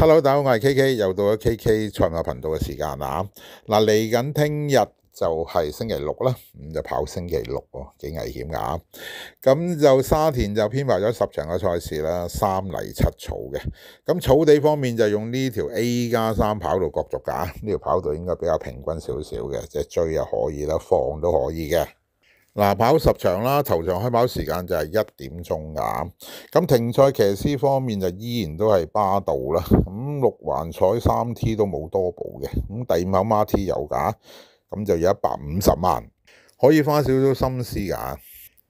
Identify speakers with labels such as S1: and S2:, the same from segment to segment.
S1: Hello，大家好，我係 KK，又到咗 KK 賽馬頻道嘅時間啦。嗱，嚟緊聽日就係星期六啦，咁就跑星期六喎，幾危險噶。咁就沙田就編排咗10場嘅賽事啦，3泥7草嘅。咁草地方面就用呢條 A+3跑道角逐噶，呢條跑道應該比較平均少少嘅，即係追又可以啦，放都可以嘅。嗱，跑10場啦，頭場開跑時間就係1點鐘㗎。咁停賽騎師方面就依然都係巴道啦。咁6環彩3T 都冇多補嘅。咁第5口馬 T 有㗎，咁就有150萬，可以花少少心思㗎。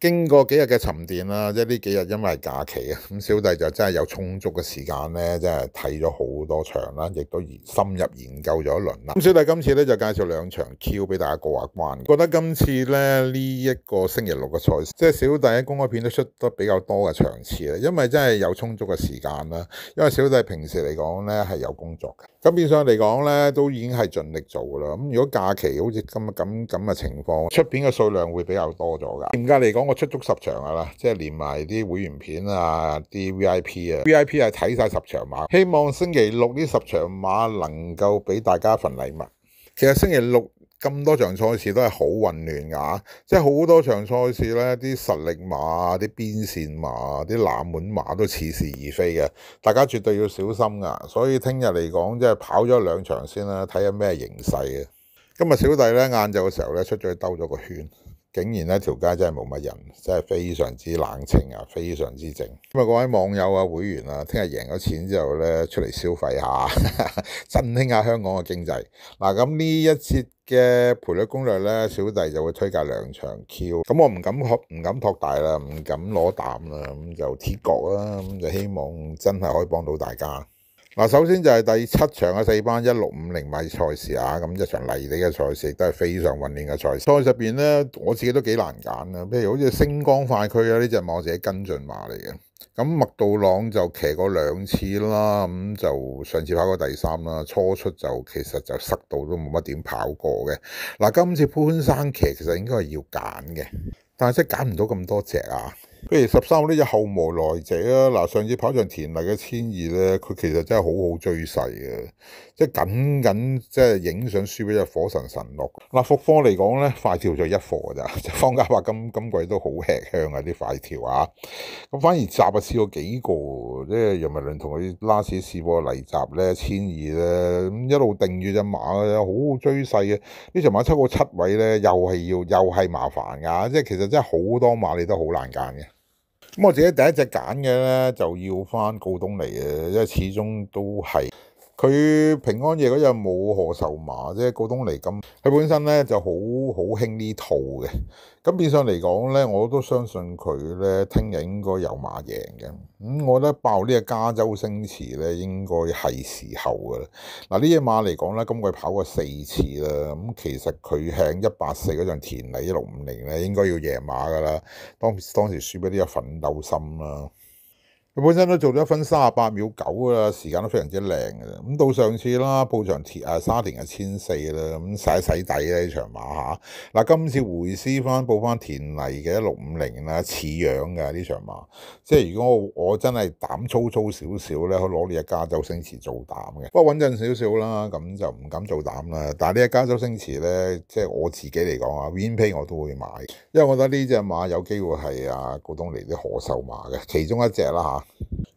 S1: 經過幾日嘅沉澱啦，即係呢幾日因為係假期啊，咁小弟就真係有充足嘅時間咧，真係睇咗好多場啦，亦都深入研究咗一輪啦。咁小弟今次咧就介紹2場 Q 俾大家過下關。覺得今次咧呢一個星期六嘅賽事，即係小弟喺公開片都出得比較多嘅場次啦，因為真係有充足嘅時間啦。因為小弟平時嚟講咧係有工作嘅，咁變相嚟講咧都已經係盡力做啦。咁如果假期好似咁嘅情況，出片嘅數量會比較多咗㗎。嚴格嚟講，我出足10場㗎啦，即係連埋啲會員片啊、啲 VIP 啊，VIP 係睇晒10場馬。希望星期六呢10場馬能夠俾大家一份禮物。其實星期六咁多場賽事都係好混亂㗎，即係好多場賽事咧，啲實力馬、啲邊線馬、啲冷門馬都似是而非嘅，大家絕對要小心㗎。所以聽日嚟講，即係跑咗2場先啦，睇下咩形勢嘅。今日小弟咧晏晝嘅時候咧出咗去兜咗個圈。竟然呢條街真係冇乜人，真係非常之冷清啊，非常之靜。咁啊，各位網友啊、會員啊，聽日贏咗錢之後咧，出嚟消費下，振興下香港嘅經濟。嗱，咁呢一節嘅賠率攻略咧，小弟就會推介2場 Q。咁我唔敢托大啦，唔敢攞膽啦，咁就鐵角啦，咁就希望真係可以幫到大家。嗱，首先就係第7場嘅4班1650米賽事啊，咁一場泥地嘅賽事，亦都係非常混亂嘅賽事。賽事入邊咧，我自己都幾難揀啊。譬如好似星光快驅啊，呢隻馬我自己跟進馬嚟嘅。咁麥道朗就騎過2次啦，咁就上次跑過第3啦。初出就其實就塞到都冇乜點跑過嘅。嗱，今次潘生騎其實應該係要揀嘅，但係真係揀唔到咁多隻啊。譬如13號呢隻後無來者啊，嗱，上次跑場田泥嘅1200咧，佢其實真係好好追勢嘅，即係緊即係影相輸俾隻火神神鹿。嗱，復科嚟講咧，快跳就1課㗎咋，方家話今季都好吃香啊啲快跳啊，咁反而集啊試過幾個，即係楊文麟同佢拉屎試過泥集咧1200咧，咁一路定住隻馬好好追勢嘅。呢場馬抽過7位咧，又係麻煩㗎，即係其實真係好多馬你都好難揀嘅。咁我自己第一隻揀嘅咧，就要翻告東尼嘅，因為始終都係佢平安夜嗰日冇賀壽馬，即係告東尼咁，佢本身咧就好興呢套嘅。咁變相嚟講咧，我都相信佢咧聽日應該有馬贏嘅。我覺得爆呢隻加州星馳咧，應該係時候噶啦。嗱，呢隻馬嚟講咧，今季跑過4次啦。咁其實佢喺184嗰場田泥1650咧，應該要贏馬噶啦。當時輸俾呢個奮鬥心啦。佢本身都做咗1分38秒9啦，時間都非常之靚嘅。咁到上次啦，報場沙田係1400啦，咁洗底呢場馬嚇。嗱，今次回師翻報翻田泥嘅1650啦，似樣嘅呢場馬。即係如果我真係膽粗少少咧，可以攞呢隻加州星馳做膽嘅。不過穩陣少少啦，咁就唔敢做膽啦。但係呢隻加州星馳咧，即係我自己嚟講啊 ，Win Pay 我都會買，因為我覺得呢隻馬有機會係告東尼啲賀壽馬嘅其中一隻啦嚇。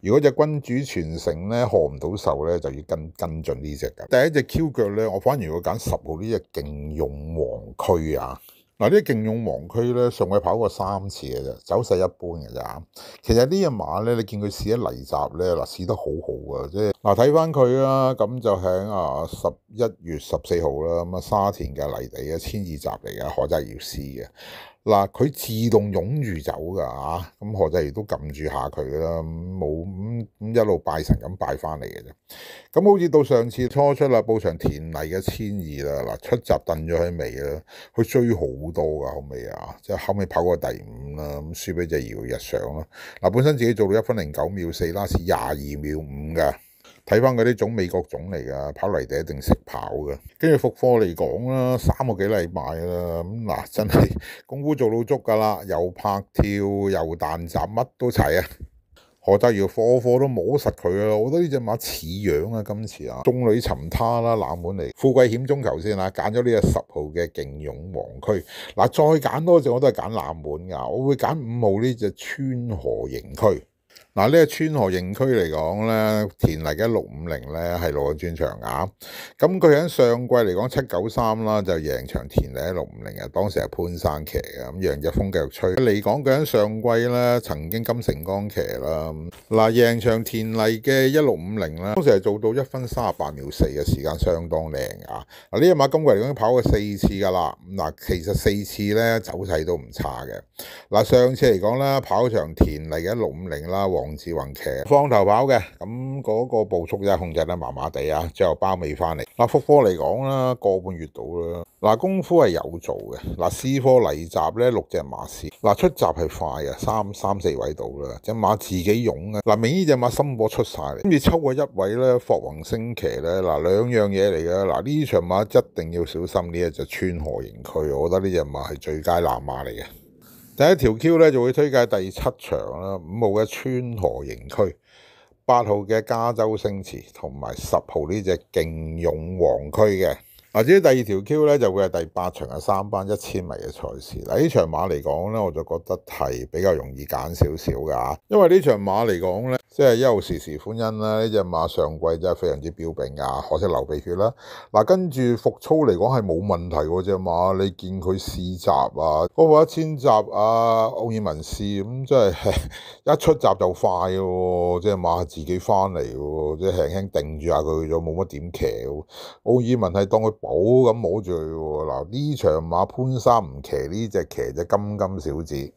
S1: 如果隻君主傳承咧賀唔到壽咧，就要跟進呢隻㗎。第一隻 Q 腳咧，我反而會揀10號呢隻勁勇黃區啊。嗱，呢隻勁勇黃區咧，上季跑過3次嘅啫，走勢一般嘅咋。其實呢隻馬咧，你見佢試喺泥集咧，嗱試得好好啊，即係嗱睇翻佢啦，咁就喺11月14號啦，咁沙田嘅泥地嘅1200集嚟嘅，何澤堯試嘅。嗱，佢自動湧住走㗎嚇，咁何澤堯都撳住下佢啦，冇一路拜神咁拜翻嚟嘅啫。咁好似到上次初出啦，報場田泥嘅1200啦，嗱出閘燉咗佢尾啦，佢追好多㗎後尾即係後尾跑過第5啦，咁輸俾隻遙日上啦。嗱，本身自己做到1分09秒4啦，是22秒5㗎。睇翻嗰啲種美國種嚟㗎，跑泥地一定識跑㗎。跟住復課嚟講啦，3個幾禮拜啦，咁嗱真係功夫做到足㗎啦，又拍跳又彈閘乜都齊啊！何德堯科科都摸實佢啊！我覺得呢隻馬似樣啊，今次啊，眾裏尋他啦，冷門嚟，富貴險中求先啦，揀咗呢隻10號嘅勁勇黃區。嗱，再揀多隻我都係揀冷門噶，我會揀5號呢隻川河營區。嗱，呢個川河營區嚟講咧，田嚟嘅1650咧係攞專場額，咁佢喺上季嚟講793啦，就贏場田嚟1650啊，當時係潘生騎嘅，咁讓隻風繼續吹嚟講，佢喺上季咧曾經金城江騎啦，嗱贏場田嚟嘅1650啦，當時係做到1分38秒4嘅時間，相當靚啊！嗱，呢隻馬今季嚟講已經跑過4次噶啦，嗱其實4次咧走勢都唔差嘅，嗱上次嚟講咧跑場田嚟嘅1650啦，黃志宏騎放頭跑嘅，咁嗰個步速真係控制得麻麻地啊，最後包尾翻嚟。嗱復科嚟講啦，個半月到啦。嗱功夫係有做嘅，嗱試科嚟閘咧6隻馬試，嗱出閘係快啊，3、4位到啦，隻馬自己湧啊。嗱明呢隻馬心波出晒嚟，跟住抽過一位咧霍宏星騎咧，嗱兩樣嘢嚟嘅。嗱呢場馬一定要小心呢一隻川河營區，我覺得呢隻馬係最佳藍馬嚟嘅。第一條 Q 咧就會推介第7場啦，5號嘅川河營區、8號嘅加州星馳同埋10號呢隻勁勇黃區嘅。嗱，至於第2條 Q 咧就會係第8場嘅3班1000米嘅賽事。嗱呢場馬嚟講咧，我就覺得係比較容易揀少少噶，因為呢場馬嚟講咧，即係1號時時歡欣啦，呢隻馬上季真係非常之標炳啊，可惜流鼻血啦。嗱跟住復操嚟講係冇問題喎，隻馬你見佢試閘啊，嗰個1000集啊，奧爾文試咁，即係一出閘就快喎，隻馬自己翻嚟喎，即係輕輕定住下佢咗，冇乜點騎喎。奧爾文係當佢寶咁摸住佢喎。嗱呢場馬潘生唔騎呢隻騎隻金金小子。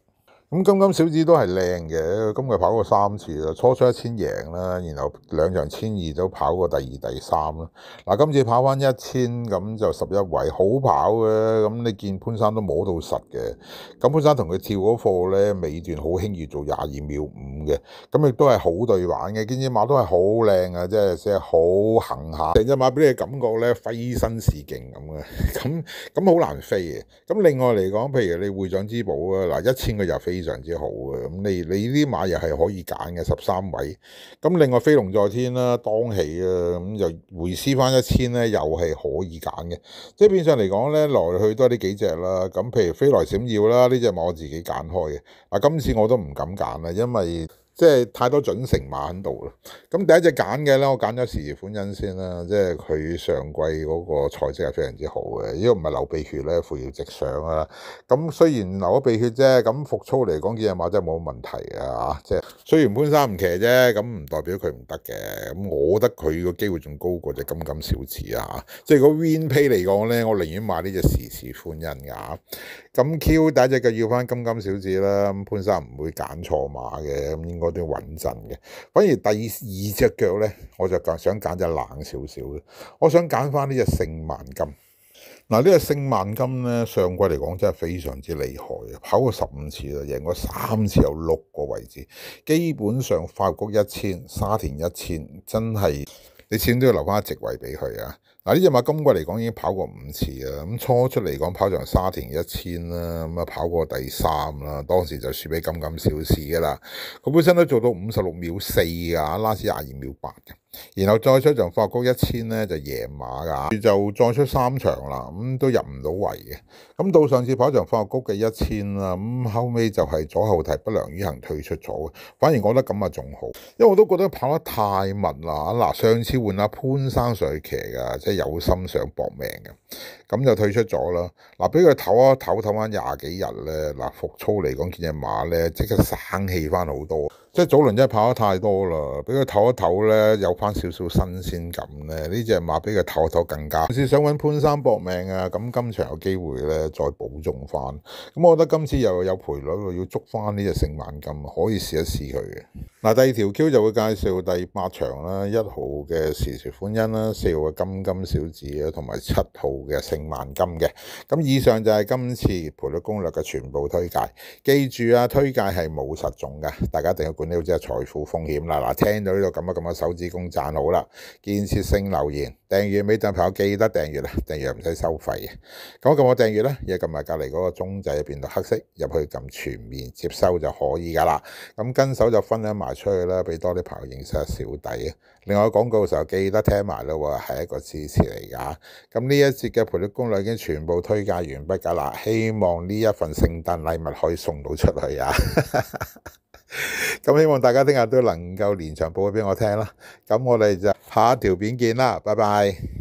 S1: 咁金金小子都係靚嘅，今日跑過3次啦，初出1000贏啦，然後2場1200都跑過第2、第3啦。嗱，今次跑翻1000咁就11位，好跑嘅。咁你見潘生都摸到實嘅，咁潘生同佢跳嗰課咧，尾段好輕易做22秒5嘅，咁亦都係好對玩嘅。見隻馬都係好靚啊，即係好行下，成隻馬俾你嘅感覺咧，飛身是勁咁嘅，咁好難飛嘅。咁另外嚟講，譬如你會長之寶啊，嗱1000個又飛非常之好嘅，咁你呢啲馬又係可以揀嘅13位，咁另外飛龍在天啦，當起啊，咁就回師翻1000咧，又係可以揀嘅，即係變相嚟講咧，來去都係呢幾隻啦。咁譬如飛來閃耀啦，呢隻馬我自己揀開嘅，嗱今次我都唔敢揀啦，因為即係太多準成馬喺度啦。咁第一隻揀嘅咧，我揀咗時時歡欣先啦，即係佢上季嗰個賽績係非常之好嘅，如果唔係流鼻血咧，扶搖直上啊。咁雖然流咗鼻血啫，咁復操嚟講，呢隻馬真係冇問題啊。即係雖然潘生唔騎啫，咁唔代表佢唔得嘅。咁我覺得佢個機會仲高過隻金金小子啊。即係個 win pay 嚟講咧，我寧願買呢隻時時歡欣噶。咁 Q 第一隻就要翻金金小子啦，咁潘生唔會揀錯馬嘅，咁應該都穩陣嘅。反而第2隻腳咧，我就想揀隻冷少少嘅，我想揀翻呢隻聖萬金。嗱呢隻聖萬金咧，上季嚟講真係非常之厲害啊，跑過15次啦，贏過3次有6個位置，基本上發谷1000、沙田1000，真係你始終都要留翻一席位俾佢啊。嗱呢隻馬今季嚟講已經跑過5次啦，咁初出嚟講跑場沙田1000啦，咁啊跑過第3啦，當時就輸俾金金小子噶啦，佢本身都做到56秒4噶，拉斯22秒8嘅。然後再出場發谷1000咧就贏馬噶，就再出3場啦，咁都入唔到圍嘅。咁到上次跑場發谷嘅1000啦，咁後尾就係左後蹄不良於行退出咗嘅，反而我覺得咁啊仲好，因為我都覺得跑得太密啦。嗱上次換阿潘生上去騎噶，即係有心想搏命嘅，咁就退出咗啦。嗱俾佢唞翻20幾日咧，嗱復操嚟講見隻馬咧即刻生氣翻好多。即係早輪真係跑得太多啦，俾佢唞一唞咧，有翻少少新鮮感咧。呢隻馬俾佢唞一唞更加。有時想揾潘生搏命啊，咁今場有機會咧再保重翻。咁我覺得今次又有賠率，要捉翻呢隻聖萬金，可以試一試佢嘅。嗱第2條 Q 就會介紹第8場啦，1號嘅時時歡欣啦，4號嘅金金小子啊，同埋7號嘅聖萬金嘅。咁以上就係今次賠率攻略嘅全部推介。記住啊，推介係冇實中嘅，大家一定要管呢個即係財富風險啦。嗱，聽到呢度咁嘅手指公讚好啦，建設性留言，訂閱未訂朋友記得訂閱啦，訂閱唔使收費嘅。咁撳我訂閱咧，而家撳埋隔離嗰個鐘仔入邊度黑色入去撳全面接收就可以噶啦。咁跟手就分享埋出去啦，俾多啲朋友認識下小弟啊。另外廣告嘅時候記得聽埋啦喎，係一個支持嚟噶。咁呢一節嘅賠率攻略已經全部推介完畢噶啦，希望呢一份聖誕禮物可以送到出去啊！咁希望大家聽日都能夠連場報俾我聽啦。咁我哋就下一條片見啦，拜拜。